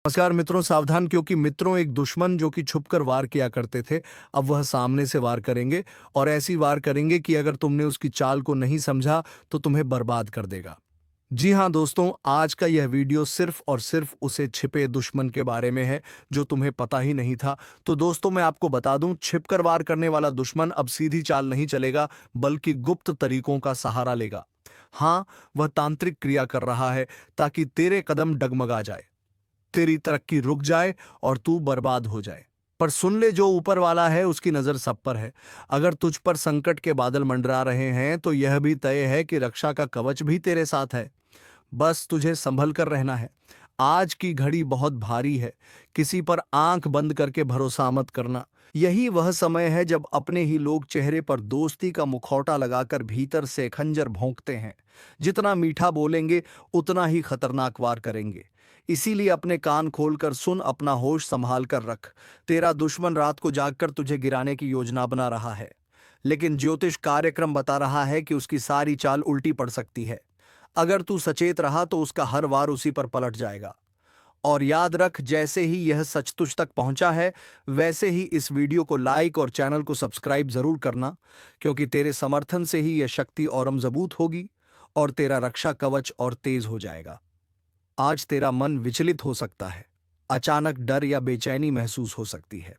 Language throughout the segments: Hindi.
नमस्कार मित्रों, सावधान क्योंकि मित्रों एक दुश्मन जो कि छुपकर वार किया करते थे, अब वह सामने से वार करेंगे और ऐसी वार करेंगे कि अगर तुमने उसकी चाल को नहीं समझा तो तुम्हें बर्बाद कर देगा। जी हाँ दोस्तों, आज का यह वीडियो सिर्फ और सिर्फ उसे छिपे दुश्मन के बारे में है जो तुम्हें पता ही नहीं था। तो दोस्तों मैं आपको बता दूं, छिपकर वार करने वाला दुश्मन अब सीधी चाल नहीं चलेगा बल्कि गुप्त तरीकों का सहारा लेगा। हाँ, वह तांत्रिक क्रिया कर रहा है ताकि तेरे कदम डगमगा जाए, तेरी तरक्की रुक जाए और तू बर्बाद हो जाए। पर सुन ले, जो ऊपर वाला है उसकी नजर सब पर है। अगर तुझ पर संकट के बादल मंडरा रहे हैं तो यह भी तय है कि रक्षा का कवच भी तेरे साथ है। बस तुझे संभल कर रहना है। आज की घड़ी बहुत भारी है। किसी पर आंख बंद करके भरोसा मत करना। यही वह समय है जब अपने ही लोग चेहरे पर दोस्ती का मुखौटा लगाकर भीतर से खंजर भोंकते हैं। जितना मीठा बोलेंगे उतना ही खतरनाक वार करेंगे। इसीलिए अपने कान खोलकर सुन, अपना होश संभाल कर रख। तेरा दुश्मन रात को जागकर तुझे गिराने की योजना बना रहा है, लेकिन ज्योतिष कार्यक्रम बता रहा है कि उसकी सारी चाल उल्टी पड़ सकती है। अगर तू सचेत रहा तो उसका हर वार उसी पर पलट जाएगा। और याद रख, जैसे ही यह सच तुझ तक पहुंचा है वैसे ही इस वीडियो को लाइक और चैनल को सब्सक्राइब जरूर करना, क्योंकि तेरे समर्थन से ही यह शक्ति और मजबूत होगी और तेरा रक्षा कवच और तेज हो जाएगा। आज तेरा मन विचलित हो सकता है, अचानक डर या बेचैनी महसूस हो सकती है।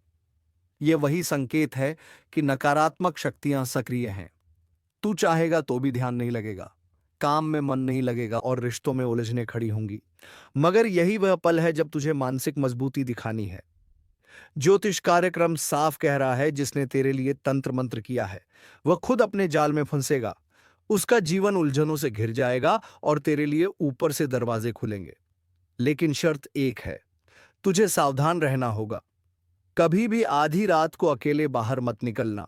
यह वही संकेत है कि नकारात्मक शक्तियां सक्रिय हैं। तू चाहेगा तो भी ध्यान नहीं लगेगा, काम में मन नहीं लगेगा और रिश्तों में उलझने खड़ी होंगी। मगर यही वह पल है जब तुझे मानसिक मजबूती दिखानी है। ज्योतिष कार्यक्रम साफ कह रहा है, जिसने तेरे लिए तंत्र मंत्र किया है वह खुद अपने जाल में फंसेगा। उसका जीवन उलझनों से घिर जाएगा और तेरे लिए ऊपर से दरवाजे खुलेंगे। लेकिन शर्त एक है, तुझे सावधान रहना होगा। कभी भी आधी रात को अकेले बाहर मत निकलना,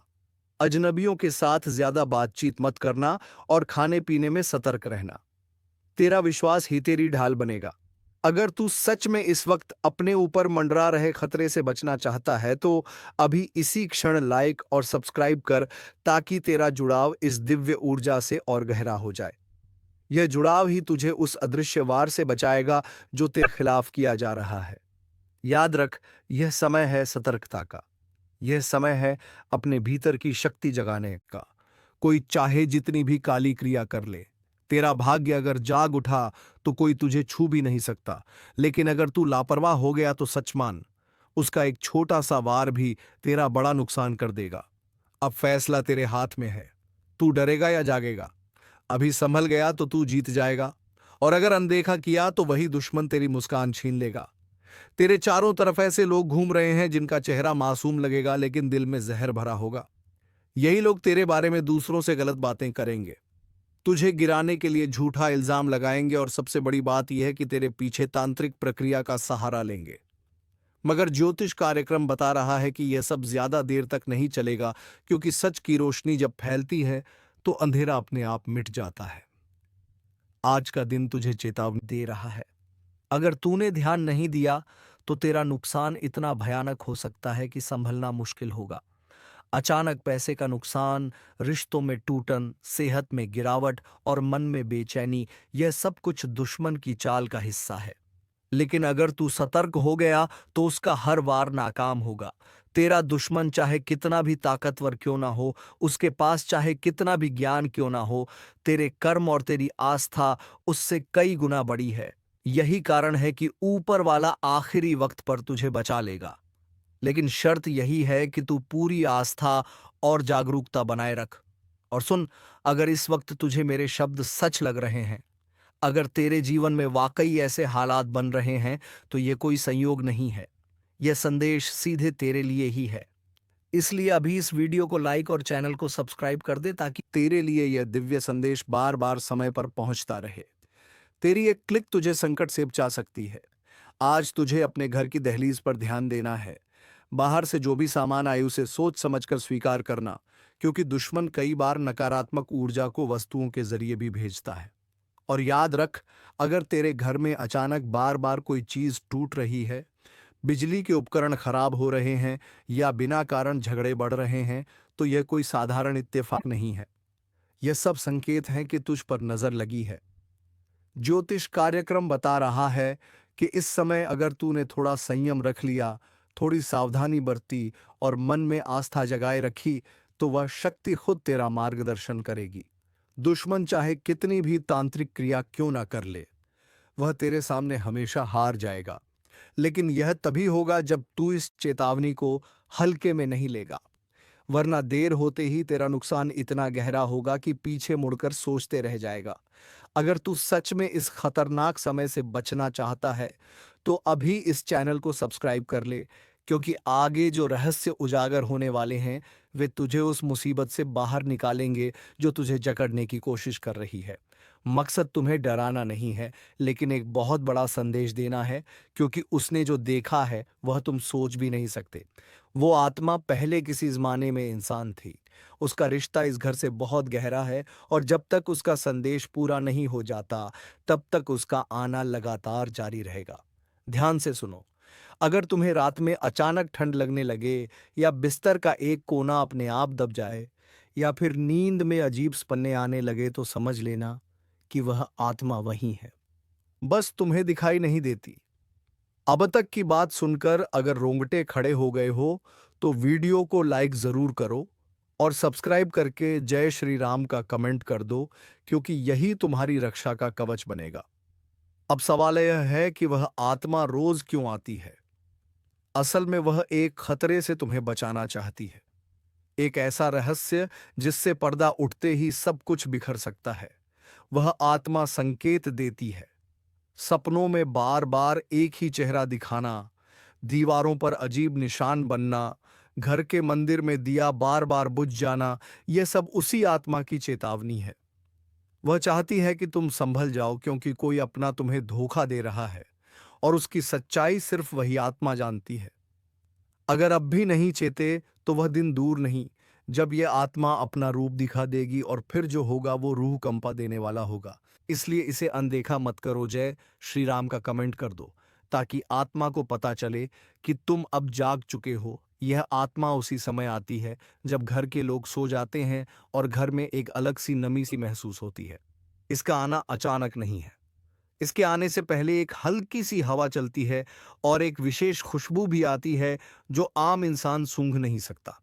अजनबियों के साथ ज्यादा बातचीत मत करना और खाने पीने में सतर्क रहना। तेरा विश्वास ही तेरी ढाल बनेगा। अगर तू सच में इस वक्त अपने ऊपर मंडरा रहे खतरे से बचना चाहता है तो अभी इसी क्षण लाइक और सब्सक्राइब कर, ताकि तेरा जुड़ाव इस दिव्य ऊर्जा से और गहरा हो जाए। यह जुड़ाव ही तुझे उस अदृश्य वार से बचाएगा जो तेरे खिलाफ किया जा रहा है। याद रख, यह समय है सतर्कता का। यह समय है अपने भीतर की शक्ति जगाने का। कोई चाहे जितनी भी काली क्रिया कर ले, तेरा भाग्य अगर जाग उठा तो कोई तुझे छू भी नहीं सकता। लेकिन अगर तू लापरवाह हो गया तो सच मान, उसका एक छोटा सा वार भी तेरा बड़ा नुकसान कर देगा। अब फैसला तेरे हाथ में है। तू डरेगा या जागेगा? अभी संभल गया तो तू जीत जाएगा, और अगर अनदेखा किया तो वही दुश्मन तेरी मुस्कान छीन लेगा। तेरे चारों तरफ ऐसे लोग घूम रहे हैं जिनका चेहरा मासूम लगेगा लेकिन दिल में जहर भरा होगा। यही लोग तेरे बारे में दूसरों से गलत बातें करेंगे, तुझे गिराने के लिए झूठा इल्जाम लगाएंगे और सबसे बड़ी बात यह है कि तेरे पीछे तांत्रिक प्रक्रिया का सहारा लेंगे। मगर ज्योतिष कार्यक्रम बता रहा है कि यह सब ज्यादा देर तक नहीं चलेगा, क्योंकि सच की रोशनी जब फैलती है तो अंधेरा अपने आप मिट जाता है। आज का दिन तुझे चेतावनी दे रहा है। अगर तूने ध्यान नहीं दिया तो तेरा नुकसान इतना भयानक हो सकता है कि संभलना मुश्किल होगा। अचानक पैसे का नुकसान, रिश्तों में टूटन, सेहत में गिरावट और मन में बेचैनी, यह सब कुछ दुश्मन की चाल का हिस्सा है। लेकिन अगर तू सतर्क हो गया तो उसका हर वार नाकाम होगा। तेरा दुश्मन चाहे कितना भी ताकतवर क्यों ना हो, उसके पास चाहे कितना भी ज्ञान क्यों ना हो, तेरे कर्म और तेरी आस्था उससे कई गुना बड़ी है। यही कारण है कि ऊपर वाला आखिरी वक्त पर तुझे बचा लेगा। लेकिन शर्त यही है कि तू पूरी आस्था और जागरूकता बनाए रख। और सुन, अगर इस वक्त तुझे मेरे शब्द सच लग रहे हैं, अगर तेरे जीवन में वाकई ऐसे हालात बन रहे हैं, तो ये कोई संयोग नहीं है। यह संदेश सीधे तेरे लिए ही है। इसलिए अभी इस वीडियो को लाइक और चैनल को सब्सक्राइब कर दे, ताकि तेरे लिए यह दिव्य संदेश बार बार समय पर पहुंचता रहे। तेरी एक क्लिक तुझे संकट से बचा सकती है। आज तुझे अपने घर की दहलीज पर ध्यान देना है। बाहर से जो भी सामान आए उसे सोच समझकर स्वीकार करना, क्योंकि दुश्मन कई बार नकारात्मक ऊर्जा को वस्तुओं के जरिए भी भेजता है। और याद रख, अगर तेरे घर में अचानक बार बार कोई चीज टूट रही है, बिजली के उपकरण खराब हो रहे हैं या बिना कारण झगड़े बढ़ रहे हैं, तो यह कोई साधारण इत्तेफाक नहीं है। यह सब संकेत हैं कि तुझ पर नजर लगी है। ज्योतिष कार्यक्रम बता रहा है कि इस समय अगर तूने थोड़ा संयम रख लिया, थोड़ी सावधानी बरती और मन में आस्था जगाए रखी, तो वह शक्ति खुद तेरा मार्गदर्शन करेगी। दुश्मन चाहे कितनी भी तांत्रिक क्रिया क्यों ना कर ले, वह तेरे सामने हमेशा हार जाएगा। लेकिन यह तभी होगा जब तू इस चेतावनी को हल्के में नहीं लेगा, वरना देर होते ही तेरा नुकसान इतना गहरा होगा कि पीछे मुड़कर सोचते रह जाएगा। अगर तू सच में इस खतरनाक समय से बचना चाहता है, तो अभी इस चैनल को सब्सक्राइब कर ले, क्योंकि आगे जो रहस्य उजागर होने वाले हैं, वे तुझे उस मुसीबत से बाहर निकालेंगे जो तुझे जकड़ने की कोशिश कर रही है। मकसद तुम्हें डराना नहीं है, लेकिन एक बहुत बड़ा संदेश देना है, क्योंकि उसने जो देखा है वह तुम सोच भी नहीं सकते। वो आत्मा पहले किसी ज़माने में इंसान थी। उसका रिश्ता इस घर से बहुत गहरा है, और जब तक उसका संदेश पूरा नहीं हो जाता, तब तक उसका आना लगातार जारी रहेगा। ध्यान से सुनो। अगर तुम्हें रात में अचानक ठंड लगने लगे, या बिस्तर का एक कोना अपने आप दब जाए, या फिर नींद में अजीब सपने आने लगे, तो समझ लेना कि वह आत्मा वही है, बस तुम्हें दिखाई नहीं देती। अब तक की बात सुनकर अगर रोंगटे खड़े हो गए हो, तो वीडियो को लाइक जरूर करो और सब्सक्राइब करके जय श्री राम का कमेंट कर दो, क्योंकि यही तुम्हारी रक्षा का कवच बनेगा। अब सवाल यह है कि वह आत्मा रोज क्यों आती है। असल में वह एक खतरे से तुम्हें बचाना चाहती है, एक ऐसा रहस्य जिससे पर्दा उठते ही सब कुछ बिखर सकता है। वह आत्मा संकेत देती है, सपनों में बार बार एक ही चेहरा दिखाना, दीवारों पर अजीब निशान बनना, घर के मंदिर में दिया बार बार बुझ जाना, यह सब उसी आत्मा की चेतावनी है। वह चाहती है कि तुम संभल जाओ, क्योंकि कोई अपना तुम्हें धोखा दे रहा है, और उसकी सच्चाई सिर्फ वही आत्मा जानती है। अगर अब भी नहीं चेते, तो वह दिन दूर नहीं जब यह आत्मा अपना रूप दिखा देगी, और फिर जो होगा वो रूह कंपा देने वाला होगा। इसलिए इसे अनदेखा मत करो। जय श्री राम का कमेंट कर दो, ताकि आत्मा को पता चले कि तुम अब जाग चुके हो। यह आत्मा उसी समय आती है जब घर के लोग सो जाते हैं और घर में एक अलग सी नमी सी महसूस होती है। इसका आना अचानक नहीं है। इसके आने से पहले एक हल्की सी हवा चलती है, और एक विशेष खुशबू भी आती है जो आम इंसान सूंघ नहीं सकता।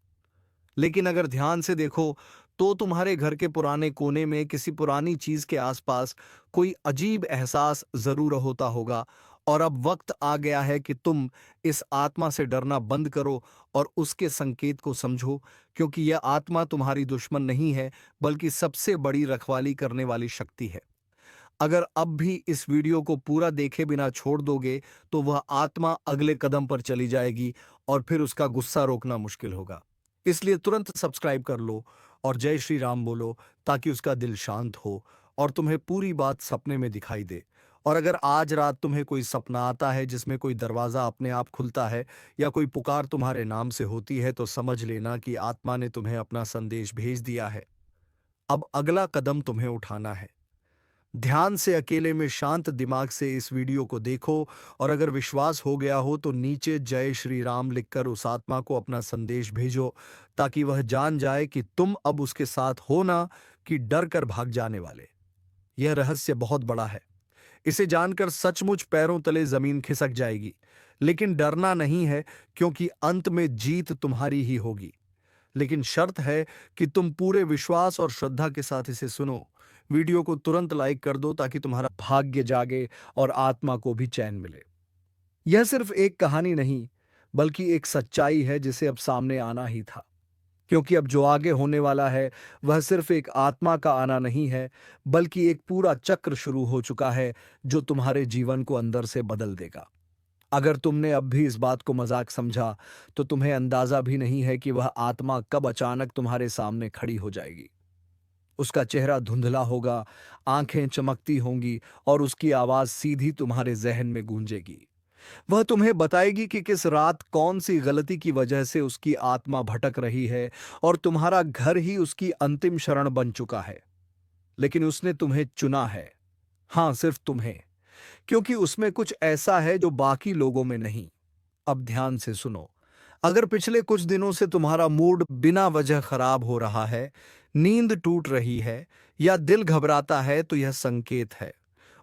लेकिन अगर ध्यान से देखो, तो तुम्हारे घर के पुराने कोने में किसी पुरानी चीज के आसपास कोई अजीब एहसास जरूर होता होगा। और अब वक्त आ गया है कि तुम इस आत्मा से डरना बंद करो और उसके संकेत को समझो, क्योंकि यह आत्मा तुम्हारी दुश्मन नहीं है, बल्कि सबसे बड़ी रखवाली करने वाली शक्ति है। अगर अब भी इस वीडियो को पूरा देखे बिना छोड़ दोगे, तो वह आत्मा अगले कदम पर चली जाएगी, और फिर उसका गुस्सा रोकना मुश्किल होगा। इसलिए तुरंत सब्सक्राइब कर लो और जय श्री राम बोलो, ताकि उसका दिल शांत हो और तुम्हें पूरी बात सपने में दिखाई दे। और अगर आज रात तुम्हें कोई सपना आता है जिसमें कोई दरवाजा अपने आप खुलता है, या कोई पुकार तुम्हारे नाम से होती है, तो समझ लेना कि आत्मा ने तुम्हें अपना संदेश भेज दिया है। अब अगला कदम तुम्हें उठाना है। ध्यान से अकेले में शांत दिमाग से इस वीडियो को देखो, और अगर विश्वास हो गया हो तो नीचे जय श्री राम लिखकर उस आत्मा को अपना संदेश भेजो, ताकि वह जान जाए कि तुम अब उसके साथ हो ना कि डर कर भाग जाने वाले। यह रहस्य बहुत बड़ा है। इसे जानकर सचमुच पैरों तले जमीन खिसक जाएगी। लेकिन डरना नहीं है, क्योंकि अंत में जीत तुम्हारी ही होगी। लेकिन शर्त है कि तुम पूरे विश्वास और श्रद्धा के साथ इसे सुनो। वीडियो को तुरंत लाइक कर दो, ताकि तुम्हारा भाग्य जागे और आत्मा को भी चैन मिले। यह सिर्फ एक कहानी नहीं, बल्कि एक सच्चाई है जिसे अब सामने आना ही था। क्योंकि अब जो आगे होने वाला है, वह सिर्फ एक आत्मा का आना नहीं है, बल्कि एक पूरा चक्र शुरू हो चुका है जो तुम्हारे जीवन को अंदर से बदल देगा। अगर तुमने अब भी इस बात को मजाक समझा, तो तुम्हें अंदाजा भी नहीं है कि वह आत्मा कब अचानक तुम्हारे सामने खड़ी हो जाएगी। उसका चेहरा धुंधला होगा, आंखें चमकती होंगी, और उसकी आवाज सीधी तुम्हारे जहन में गूंजेगी। वह तुम्हें बताएगी कि किस रात कौन सी गलती की वजह से उसकी आत्मा भटक रही है, और तुम्हारा घर ही उसकी अंतिम शरण बन चुका है। लेकिन उसने तुम्हें चुना है। हाँ, सिर्फ तुम्हें, क्योंकि उसमें कुछ ऐसा है जो बाकी लोगों में नहीं। अब ध्यान से सुनो। अगर पिछले कुछ दिनों से तुम्हारा मूड बिना वजह खराब हो रहा है, नींद टूट रही है, या दिल घबराता है, तो यह संकेत है।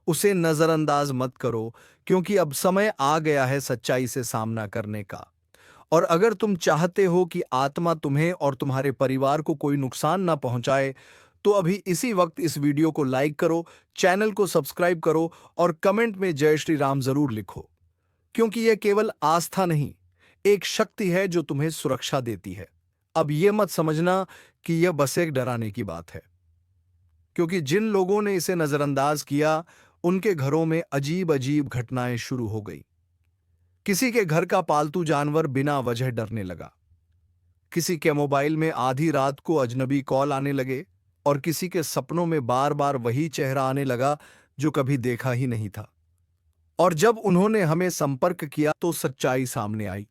उसे नजरअंदाज मत करो, क्योंकि अब समय आ गया है सच्चाई से सामना करने का। और अगर तुम चाहते हो कि आत्मा तुम्हें और तुम्हारे परिवार को कोई नुकसान ना पहुंचाए, तो अभी इसी वक्त इस वीडियो को लाइक करो, चैनल को सब्सक्राइब करो और कमेंट में जय श्री राम जरूर लिखो। क्योंकि यह केवल आस्था नहीं, एक शक्ति है जो तुम्हें सुरक्षा देती है। अब यह मत समझना कि यह बस एक डराने की बात है, क्योंकि जिन लोगों ने इसे नजरअंदाज किया, उनके घरों में अजीब अजीब घटनाएं शुरू हो गई। किसी के घर का पालतू जानवर बिना वजह डरने लगा, किसी के मोबाइल में आधी रात को अजनबी कॉल आने लगे, और किसी के सपनों में बार बार वही चेहरा आने लगा जो कभी देखा ही नहीं था। और जब उन्होंने हमें संपर्क किया तो सच्चाई सामने आई।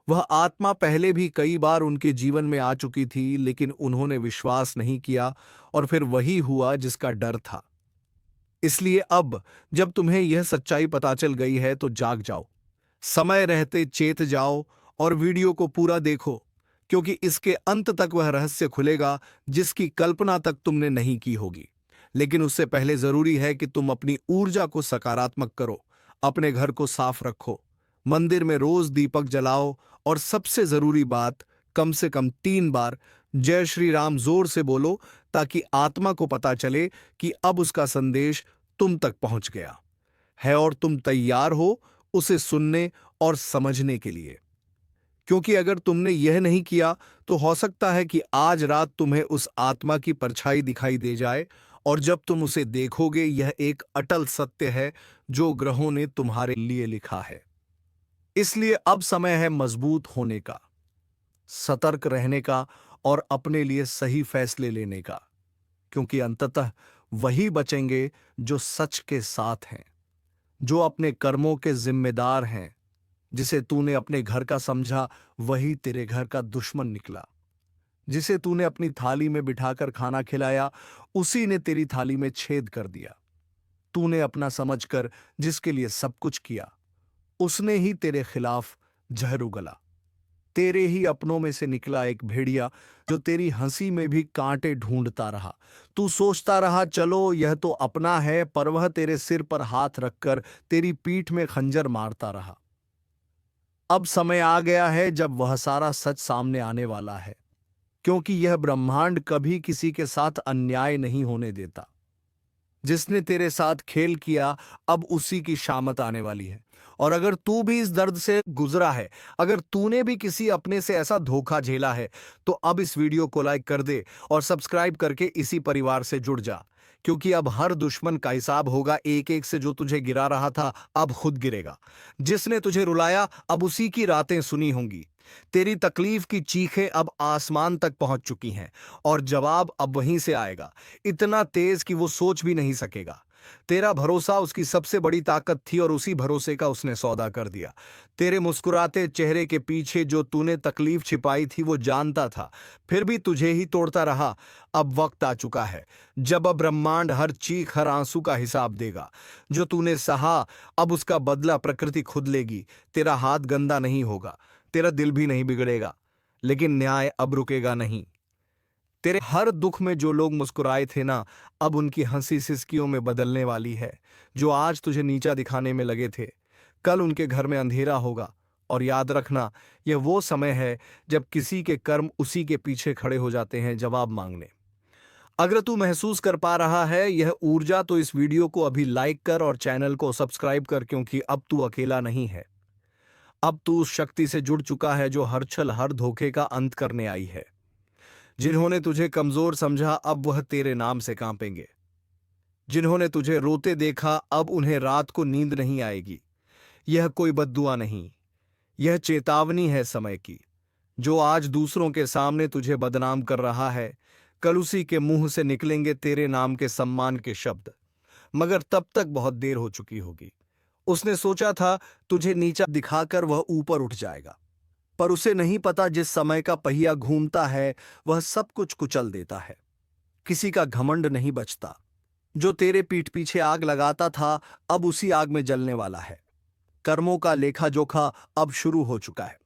वह आत्मा पहले भी कई बार उनके जीवन में आ चुकी थी, लेकिन उन्होंने विश्वास नहीं किया, और फिर वही हुआ जिसका डर था। इसलिए अब जब तुम्हें यह सच्चाई पता चल गई है तो जाग जाओ, समय रहते चेत जाओ और वीडियो को पूरा देखो, क्योंकि इसके अंत तक वह रहस्य खुलेगा जिसकी कल्पना तक तुमने नहीं की होगी। लेकिन उससे पहले जरूरी है कि तुम अपनी ऊर्जा को सकारात्मक करो, अपने घर को साफ रखो, मंदिर में रोज दीपक जलाओ, और सबसे जरूरी बात, कम से कम 3 बार जय श्री राम जोर से बोलो, ताकि आत्मा को पता चले कि अब उसका संदेश तुम तक पहुंच गया है और तुम तैयार हो उसे सुनने और समझने के लिए। क्योंकि अगर तुमने यह नहीं किया तो हो सकता है कि आज रात तुम्हें उस आत्मा की परछाई दिखाई दे जाए, और जब तुम उसे देखोगे यह एक अटल सत्य है जो ग्रहों ने तुम्हारे लिए लिखा है। इसलिए अब समय है मजबूत होने का, सतर्क रहने का और अपने लिए सही फैसले लेने का, क्योंकि अंततः वही बचेंगे जो सच के साथ हैं, जो अपने कर्मों के जिम्मेदार हैं। जिसे तूने अपने घर का समझा वही तेरे घर का दुश्मन निकला। जिसे तूने अपनी थाली में बिठाकर खाना खिलाया उसी ने तेरी थाली में छेद कर दिया। तूने अपना समझकर जिसके लिए सब कुछ किया उसने ही तेरे खिलाफ जहर उगला। तेरे ही अपनों में से निकला एक भेड़िया जो तेरी हंसी में भी कांटे ढूंढता रहा। तू सोचता रहा चलो यह तो अपना है, पर वह तेरे सिर पर हाथ रखकर तेरी पीठ में खंजर मारता रहा। अब समय आ गया है जब वह सारा सच सामने आने वाला है, क्योंकि यह ब्रह्मांड कभी किसी के साथ अन्याय नहीं होने देता। जिसने तेरे साथ खेल किया अब उसी की शामत आने वाली है। और अगर तू भी इस दर्द से गुजरा है, अगर तूने भी किसी अपने से ऐसा धोखा झेला है, तो अब इस वीडियो को लाइक कर दे और सब्सक्राइब करके इसी परिवार से जुड़ जा, क्योंकि अब हर दुश्मन का हिसाब होगा। एक एक से जो तुझे गिरा रहा था अब खुद गिरेगा। जिसने तुझे रुलाया अब उसी की रातें सुनी होंगी। तेरी तकलीफ की चीखें अब आसमान तक पहुंच चुकी हैं, और जवाब अब वहीं से आएगा, इतना तेज कि वो सोच भी नहीं सकेगा। तेरा भरोसा उसकी सबसे बड़ी ताकत थी और उसी भरोसे का उसने सौदा कर दिया। तेरे मुस्कुराते चेहरे के पीछे जो तूने तकलीफ छिपाई थी वो जानता था, फिर भी तुझे ही तोड़ता रहा। अब वक्त आ चुका है जब अब ब्रह्मांड हर चीख हर आंसू का हिसाब देगा। जो तूने सहा अब उसका बदला प्रकृति खुद लेगी। तेरा हाथ गंदा नहीं होगा, तेरा दिल भी नहीं बिगड़ेगा, लेकिन न्याय अब रुकेगा नहीं। तेरे हर दुख में जो लोग मुस्कुराए थे ना, अब उनकी हंसी सिसकियों में बदलने वाली है। जो आज तुझे नीचा दिखाने में लगे थे, कल उनके घर में अंधेरा होगा। और याद रखना, यह वो समय है जब किसी के कर्म उसी के पीछे खड़े हो जाते हैं जवाब मांगने। अगर तू महसूस कर पा रहा है यह ऊर्जा, तो इस वीडियो को अभी लाइक कर और चैनल को सब्सक्राइब कर, क्योंकि अब तू अकेला नहीं है। अब तू उस शक्ति से जुड़ चुका है जो हर छल हर धोखे का अंत करने आई है। जिन्होंने तुझे कमजोर समझा अब वह तेरे नाम से कांपेंगे। जिन्होंने तुझे रोते देखा अब उन्हें रात को नींद नहीं आएगी। यह कोई बद्दुआ नहीं, यह चेतावनी है समय की। जो आज दूसरों के सामने तुझे बदनाम कर रहा है, कल उसी के मुंह से निकलेंगे तेरे नाम के सम्मान के शब्द। मगर तब तक बहुत देर हो चुकी होगी। उसने सोचा था तुझे नीचा दिखाकर वह ऊपर उठ जाएगा, पर उसे नहीं पता जिस समय का पहिया घूमता है वह सब कुछ कुचल देता है। किसी का घमंड नहीं बचता। जो तेरे पीठ पीछे आग लगाता था अब उसी आग में जलने वाला है। कर्मों का लेखा जोखा अब शुरू हो चुका है।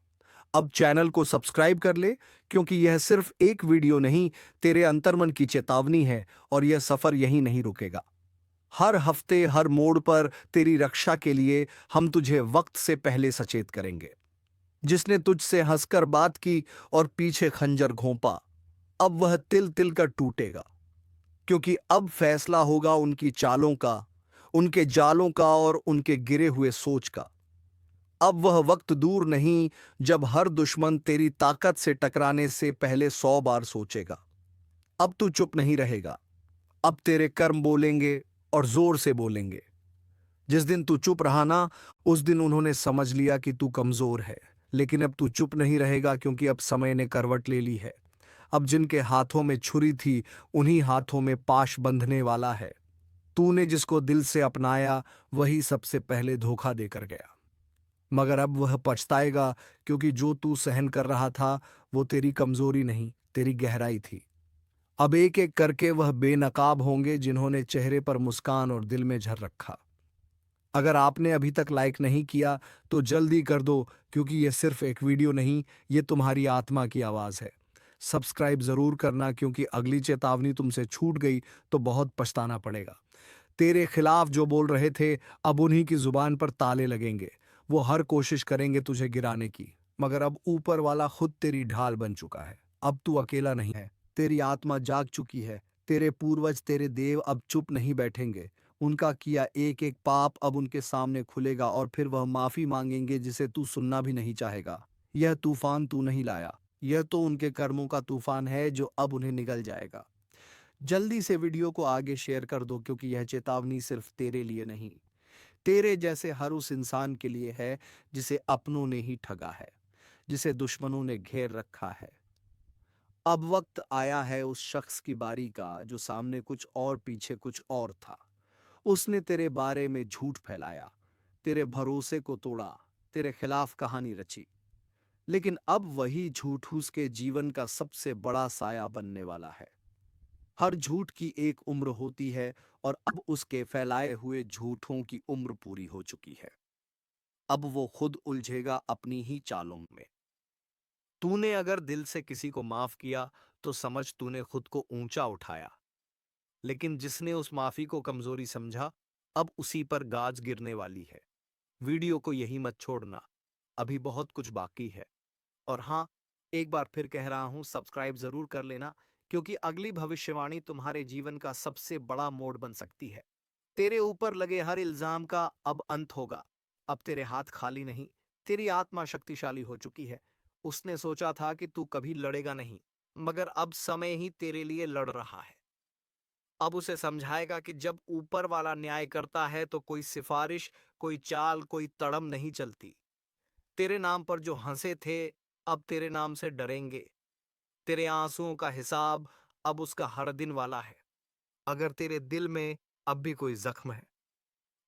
अब चैनल को सब्सक्राइब कर ले, क्योंकि यह सिर्फ एक वीडियो नहीं, तेरे अंतर्मन की चेतावनी है, और यह सफर यहीं नहीं रुकेगा। हर हफ्ते हर मोड़ पर तेरी रक्षा के लिए हम तुझे वक्त से पहले सचेत करेंगे। जिसने तुझसे हंसकर बात की और पीछे खंजर घोंपा, अब वह तिल तिल कर टूटेगा, क्योंकि अब फैसला होगा उनकी चालों का, उनके जालों का और उनके गिरे हुए सोच का। अब वह वक्त दूर नहीं जब हर दुश्मन तेरी ताकत से टकराने से पहले 100 बार सोचेगा। अब तू चुप नहीं रहेगा, अब तेरे कर्म बोलेंगे और जोर से बोलेंगे। जिस दिन तू चुप रहा ना, उस दिन उन्होंने समझ लिया कि तू कमजोर है। लेकिन अब तू चुप नहीं रहेगा, क्योंकि अब समय ने करवट ले ली है। अब जिनके हाथों में छुरी थी, उन्हीं हाथों में पाश बंधने वाला है। तूने जिसको दिल से अपनाया, वही सबसे पहले धोखा देकर गया। मगर अब वह पछताएगा, क्योंकि जो तू सहन कर रहा था वो तेरी कमजोरी नहीं, तेरी गहराई थी। अब एक एक करके वह बेनकाब होंगे जिन्होंने चेहरे पर मुस्कान और दिल में झर रखा। अगर आपने अभी तक लाइक नहीं किया तो जल्दी कर दो, क्योंकि यह सिर्फ एक वीडियो नहीं, ये तुम्हारी आत्मा की आवाज है। सब्सक्राइब जरूर करना, क्योंकि अगली चेतावनी तुमसे छूट गई तो बहुत पछताना पड़ेगा। तेरे खिलाफ जो बोल रहे थे, अब उन्हीं की जुबान पर ताले लगेंगे। वो हर कोशिश करेंगे तुझे गिराने की, मगर अब ऊपर वाला खुद तेरी ढाल बन चुका है। अब तू अकेला नहीं है, तेरी आत्मा जाग चुकी है। तेरे पूर्वज, तेरे देव अब चुप नहीं बैठेंगे। उनका किया एक एक पाप अब उनके सामने खुलेगा, और फिर वह माफी मांगेंगे जिसे तू सुनना भी नहीं चाहेगा। यह तूफान तू नहीं लाया, यह तो उनके कर्मों का तूफान है जो अब उन्हें निगल जाएगा। जल्दी से वीडियो को आगे शेयर कर दो, क्योंकि यह चेतावनी सिर्फ तेरे लिए नहीं, तेरे जैसे हर उस इंसान के लिए है जिसे अपनों ने ही ठगा है, जिसे दुश्मनों ने घेर रखा है। अब वक्त आया है उस शख्स की बारी का जो सामने कुछ और पीछे कुछ और था। उसने तेरे बारे में झूठ फैलाया, तेरे भरोसे को तोड़ा, तेरे खिलाफ कहानी रची। लेकिन अब वही झूठ उसके जीवन का सबसे बड़ा साया बनने वाला है। हर झूठ की एक उम्र होती है, और अब उसके फैलाए हुए झूठों की उम्र पूरी हो चुकी है। अब वो खुद उलझेगा अपनी ही चालों में। तूने अगर दिल से किसी को माफ किया तो समझ तूने खुद को ऊंचा उठाया। लेकिन जिसने उस माफी को कमजोरी समझा, अब उसी पर गाज गिरने वाली है। वीडियो को यही मत छोड़ना, अभी बहुत कुछ बाकी है। और हाँ, एक बार फिर कह रहा हूं, सब्सक्राइब जरूर कर लेना, क्योंकि अगली भविष्यवाणी तुम्हारे जीवन का सबसे बड़ा मोड़ बन सकती है। तेरे ऊपर लगे हर इल्जाम का अब अंत होगा। अब तेरे हाथ खाली नहीं, तेरी आत्मा शक्तिशाली हो चुकी है। उसने सोचा था कि तू कभी लड़ेगा नहीं, मगर अब समय ही तेरे लिए लड़ रहा है। अब उसे समझाएगा कि जब ऊपर वाला न्याय करता है तो कोई सिफारिश, कोई चाल, कोई तड़म नहीं चलती। तेरे नाम पर जो हंसे थे, अब तेरे नाम से डरेंगे। तेरे आंसुओं का हिसाब अब उसका हर दिन वाला है। अगर तेरे दिल में अब भी कोई जख्म है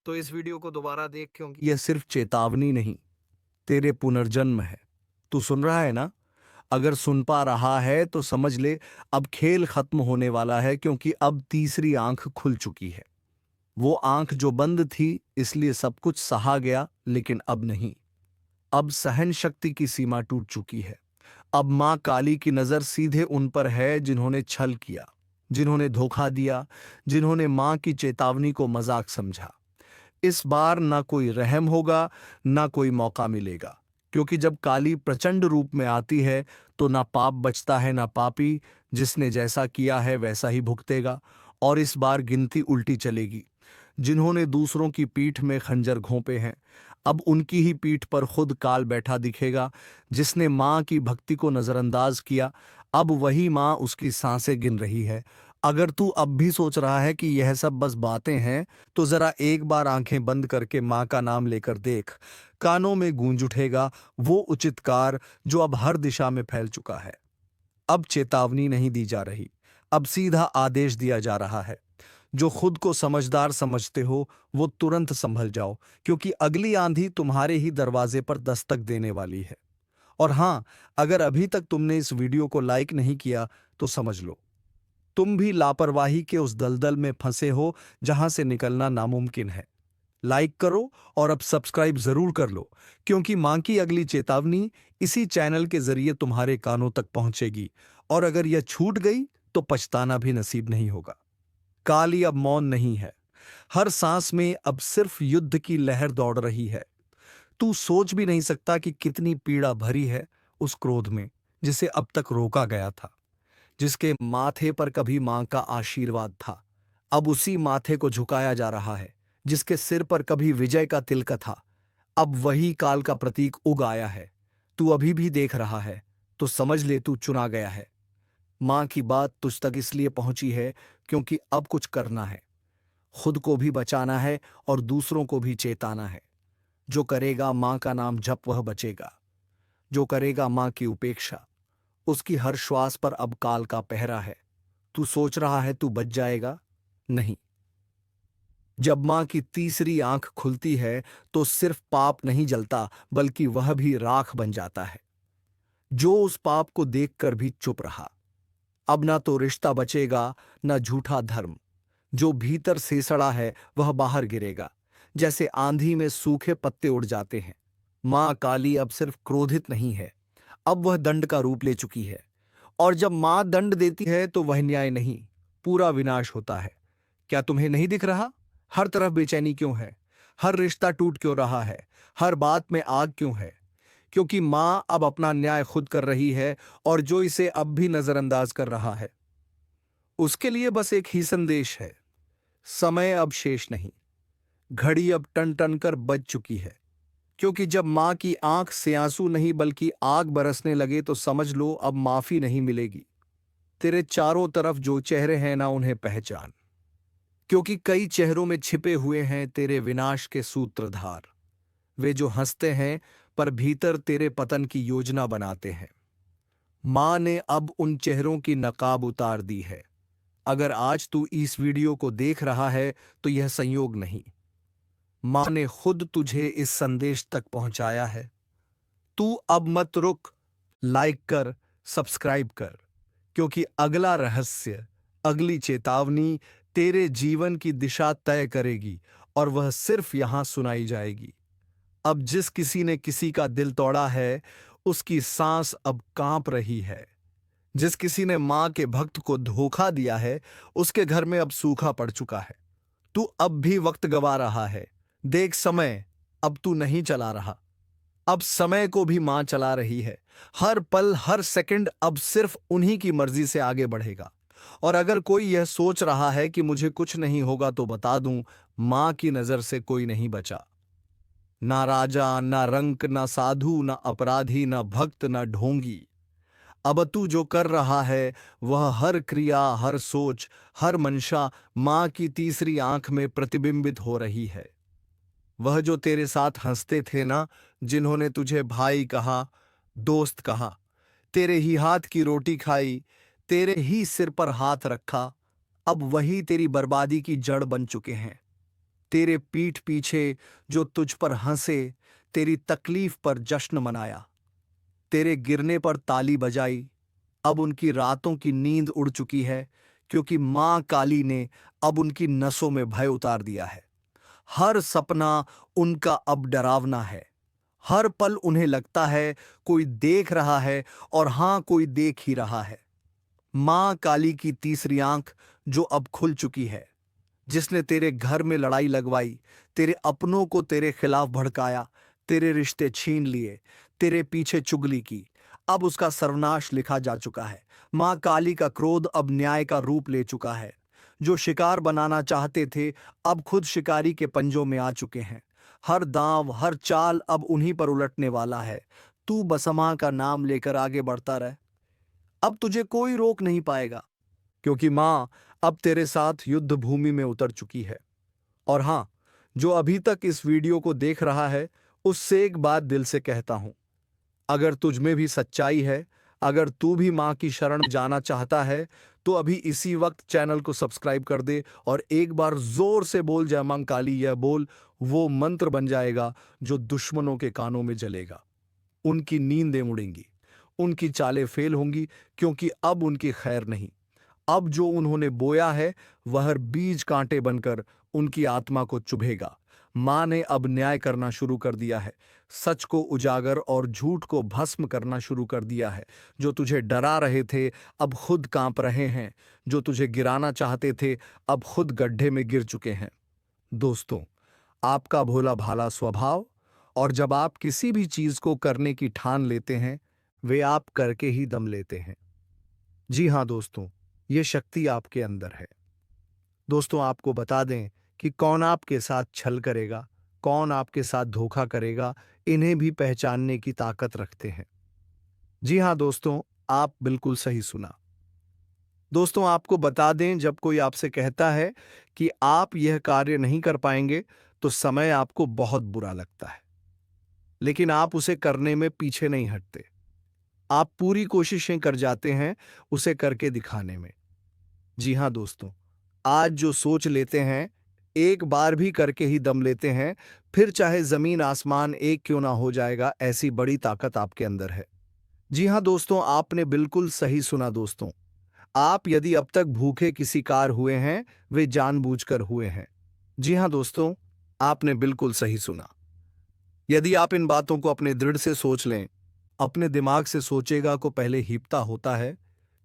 तो इस वीडियो को दोबारा देख, क्योंकि यह सिर्फ चेतावनी नहीं, तेरे पुनर्जन्म है। तू सुन रहा है ना? अगर सुन पा रहा है तो समझ ले, अब खेल खत्म होने वाला है, क्योंकि अब तीसरी आंख खुल चुकी है। वो आंख जो बंद थी, इसलिए सब कुछ सहा गया, लेकिन अब नहीं। अब सहन शक्ति की सीमा टूट चुकी है। अब मां काली की नजर सीधे उन पर है जिन्होंने छल किया, जिन्होंने धोखा दिया, जिन्होंने मां की चेतावनी को मजाक समझा। इस बार ना कोई रहम होगा, ना कोई मौका मिलेगा, क्योंकि जब काली प्रचंड रूप में आती है तो ना पाप बचता है ना पापी। जिसने जैसा किया है वैसा ही भुगतेगा। और इस बार गिनती उल्टी चलेगी। जिन्होंने दूसरों की पीठ में खंजर घोंपे हैं, अब उनकी ही पीठ पर खुद काल बैठा दिखेगा। जिसने मां की भक्ति को नजरअंदाज किया, अब वही मां उसकी सांसें गिन रही है। अगर तू अब भी सोच रहा है कि यह सब बस बातें हैं, तो जरा एक बार आंखें बंद करके मां का नाम लेकर देख। कानों में गूंज उठेगा वो उचित कार जो अब हर दिशा में फैल चुका है। अब चेतावनी नहीं दी जा रही, अब सीधा आदेश दिया जा रहा है। जो खुद को समझदार समझते हो, वो तुरंत संभल जाओ, क्योंकि अगली आंधी तुम्हारे ही दरवाजे पर दस्तक देने वाली है। और हां, अगर अभी तक तुमने इस वीडियो को लाइक नहीं किया तो समझ लो, तुम भी लापरवाही के उस दलदल में फंसे हो जहां से निकलना नामुमकिन है। लाइक करो और अब सब्सक्राइब जरूर कर लो, क्योंकि मां की अगली चेतावनी इसी चैनल के जरिए तुम्हारे कानों तक पहुंचेगी। और अगर यह छूट गई तो पछताना भी नसीब नहीं होगा। काली अब मौन नहीं है, हर सांस में अब सिर्फ युद्ध की लहर दौड़ रही है। तू सोच भी नहीं सकता कि कितनी पीड़ा भरी है उस क्रोध में जिसे अब तक रोका गया था। जिसके माथे पर कभी मां का आशीर्वाद था, अब उसी माथे को झुकाया जा रहा है। जिसके सिर पर कभी विजय का तिलक था, अब वही काल का प्रतीक उग आया है। तू अभी भी देख रहा है तो समझ ले तू चुना गया है। मां की बात तुझ तक इसलिए पहुंची है क्योंकि अब कुछ करना है। खुद को भी बचाना है और दूसरों को भी चेताना है। जो करेगा मां का नाम जप वह बचेगा। जो करेगा मां की उपेक्षा, उसकी हर श्वास पर अब काल का पहरा है। तू सोच रहा है तू बच जाएगा? नहीं। जब मां की तीसरी आंख खुलती है तो सिर्फ पाप नहीं जलता बल्कि वह भी राख बन जाता है। जो उस पाप को देखकर भी चुप रहा, अब ना तो रिश्ता बचेगा ना झूठा धर्म। जो भीतर से सड़ा है वह बाहर गिरेगा, जैसे आंधी में सूखे पत्ते उड़ जाते हैं। मां काली अब सिर्फ क्रोधित नहीं है, अब वह दंड का रूप ले चुकी है। और जब मां दंड देती है तो वह न्याय नहीं, पूरा विनाश होता है। क्या तुम्हें नहीं दिख रहा? हर तरफ बेचैनी क्यों है? हर रिश्ता टूट क्यों रहा है? हर बात में आग क्यों है? क्योंकि मां अब अपना न्याय खुद कर रही है, और जो इसे अब भी नजरअंदाज कर रहा है उसके लिए बस एक ही संदेश है। समय अब शेष नहीं, घड़ी अब टन टन कर बज चुकी है। क्योंकि जब मां की आंख से आंसू नहीं बल्कि आग बरसने लगे तो समझ लो अब माफी नहीं मिलेगी। तेरे चारों तरफ जो चेहरे हैं ना, उन्हें पहचान, क्योंकि कई चेहरों में छिपे हुए हैं तेरे विनाश के सूत्रधार। वे जो हंसते हैं पर भीतर तेरे पतन की योजना बनाते हैं। मां ने अब उन चेहरों की नकाब उतार दी है। अगर आज तू इस वीडियो को देख रहा है तो यह संयोग नहीं, मां ने खुद तुझे इस संदेश तक पहुंचाया है। तू अब मत रुक, लाइक कर, सब्सक्राइब कर, क्योंकि अगला रहस्य, अगली चेतावनी तेरे जीवन की दिशा तय करेगी, और वह सिर्फ यहां सुनाई जाएगी। अब जिस किसी ने किसी का दिल तोड़ा है उसकी सांस अब कांप रही है। जिस किसी ने मां के भक्त को धोखा दिया है उसके घर में अब सूखा पड़ चुका है। तू अब भी वक्त गवा रहा है। देख, समय अब तू नहीं चला रहा, अब समय को भी मां चला रही है। हर पल हर सेकंड अब सिर्फ उन्हीं की मर्जी से आगे बढ़ेगा। और अगर कोई यह सोच रहा है कि मुझे कुछ नहीं होगा तो बता दूं, मां की नजर से कोई नहीं बचा। ना राजा, ना रंक, ना साधु, ना अपराधी, ना भक्त, ना ढोंगी। अब तू जो कर रहा है वह हर क्रिया, हर सोच, हर मंशा मां की तीसरी आंख में प्रतिबिंबित हो रही है। वह जो तेरे साथ हंसते थे ना, जिन्होंने तुझे भाई कहा, दोस्त कहा, तेरे ही हाथ की रोटी खाई, तेरे ही सिर पर हाथ रखा, अब वही तेरी बर्बादी की जड़ बन चुके हैं। तेरे पीठ पीछे जो तुझ पर हंसे, तेरी तकलीफ पर जश्न मनाया, तेरे गिरने पर ताली बजाई, अब उनकी रातों की नींद उड़ चुकी है, क्योंकि मां काली ने अब उनकी नसों में भय उतार दिया है। हर सपना उनका अब डरावना है। हर पल उन्हें लगता है कोई देख रहा है, और हां, कोई देख ही रहा है। मां काली की तीसरी आंख जो अब खुल चुकी है, जिसने तेरे घर में लड़ाई लगवाई, तेरे अपनों को तेरे खिलाफ भड़काया, तेरे रिश्ते छीन लिए, तेरे पीछे चुगली की, अब उसका सर्वनाश लिखा जा चुका है। मां काली का क्रोध अब न्याय का रूप ले चुका है। जो शिकार बनाना चाहते थे अब खुद शिकारी के पंजों में आ चुके हैं। हर दांव, हर चाल अब उन्हीं पर उलटने वाला है। तू बस मां का नाम लेकर आगे बढ़ता रह, अब तुझे कोई रोक नहीं पाएगा, क्योंकि मां अब तेरे साथ युद्ध भूमि में उतर चुकी है। और हां, जो अभी तक इस वीडियो को देख रहा है उससे एक बात दिल से कहता हूं, अगर तुझ में भी सच्चाई है, अगर तू भी मां की शरण में जाना चाहता है तो अभी इसी वक्त चैनल को सब्सक्राइब कर दे, और एक बार जोर से बोल जय मां काली। यह बोल वो मंत्र बन जाएगा जो दुश्मनों के कानों में जलेगा। उनकी नींदें उड़ेंगी, उनकी चालें फेल होंगी, क्योंकि अब उनकी खैर नहीं। अब जो उन्होंने बोया है वह बीज कांटे बनकर उनकी आत्मा को चुभेगा। मां ने अब न्याय करना शुरू कर दिया है, सच को उजागर और झूठ को भस्म करना शुरू कर दिया है। जो तुझे डरा रहे थे अब खुद कांप रहे हैं, जो तुझे गिराना चाहते थे अब खुद गड्ढे में गिर चुके हैं। दोस्तों, आपका भोला भाला स्वभाव और जब आप किसी भी चीज को करने की ठान लेते हैं, वे आप करके ही दम लेते हैं। जी हाँ दोस्तों, ये शक्ति आपके अंदर है। दोस्तों, आपको बता दें कि कौन आपके साथ छल करेगा, कौन आपके साथ धोखा करेगा, इन्हें भी पहचानने की ताकत रखते हैं। जी हाँ दोस्तों, आप बिल्कुल सही सुना। दोस्तों, आपको बता दें, जब कोई आपसे कहता है कि आप यह कार्य नहीं कर पाएंगे, तो समय आपको बहुत बुरा लगता है, लेकिन आप उसे करने में पीछे नहीं हटते। आप पूरी कोशिशें कर जाते हैं उसे करके दिखाने में। जी हाँ दोस्तों, आज जो सोच लेते हैं, एक बार भी करके ही दम लेते हैं, फिर चाहे जमीन आसमान एक क्यों ना हो जाएगा, ऐसी बड़ी ताकत आपके अंदर है। जी हाँ दोस्तों, आपने बिल्कुल सही सुना दोस्तों। आप यदि अब तक भूखे किसी कार हुए हैं, वे जानबूझकर हुए हैं। जी हाँ दोस्तों, आपने बिल्कुल सही सुना। यदि आप इन बातों को अपने दृढ़ से सोच लें, अपने दिमाग से सोचेगा को पहले हीपता होता है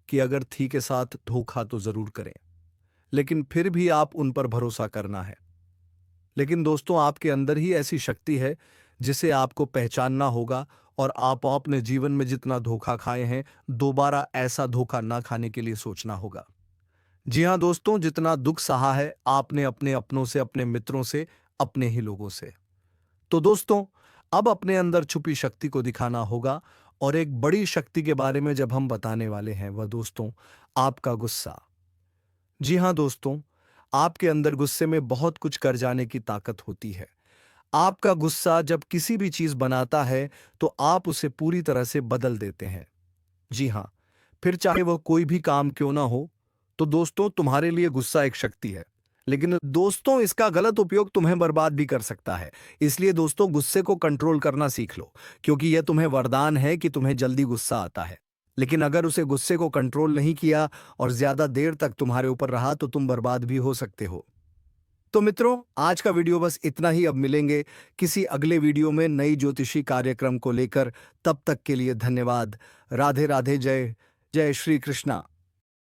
कि अगर थी के साथ धोखा तो जरूर करें, लेकिन फिर भी आप उन पर भरोसा करना है। लेकिन दोस्तों, आपके अंदर ही ऐसी शक्ति है जिसे आपको पहचानना होगा, और आप अपने जीवन में जितना धोखा खाए हैं, दोबारा ऐसा धोखा ना खाने के लिए सोचना होगा। जी हाँ दोस्तों, जितना दुख सहा है आपने अपने अपनों से, अपने मित्रों से, अपने ही लोगों से, तो दोस्तों, अब अपने अंदर छुपी शक्ति को दिखाना होगा। और एक बड़ी शक्ति के बारे में जब हम बताने वाले हैं, वह दोस्तों आपका गुस्सा। जी हाँ दोस्तों, आपके अंदर गुस्से में बहुत कुछ कर जाने की ताकत होती है। आपका गुस्सा जब किसी भी चीज बनाता है, तो आप उसे पूरी तरह से बदल देते हैं। जी हाँ, फिर चाहे वह कोई भी काम क्यों ना हो। तो दोस्तों, तुम्हारे लिए गुस्सा एक शक्ति है, लेकिन दोस्तों इसका गलत उपयोग तुम्हें बर्बाद भी कर सकता है। इसलिए दोस्तों, गुस्से को कंट्रोल करना सीख लो, क्योंकि यह तुम्हें वरदान है कि तुम्हें जल्दी गुस्सा आता है। लेकिन अगर उसे गुस्से को कंट्रोल नहीं किया और ज्यादा देर तक तुम्हारे ऊपर रहा, तो तुम बर्बाद भी हो सकते हो। तो मित्रों, आज का वीडियो बस इतना ही। अब मिलेंगे किसी अगले वीडियो में नई ज्योतिषी कार्यक्रम को लेकर। तब तक के लिए धन्यवाद। राधे राधे। जय जय श्री कृष्णा।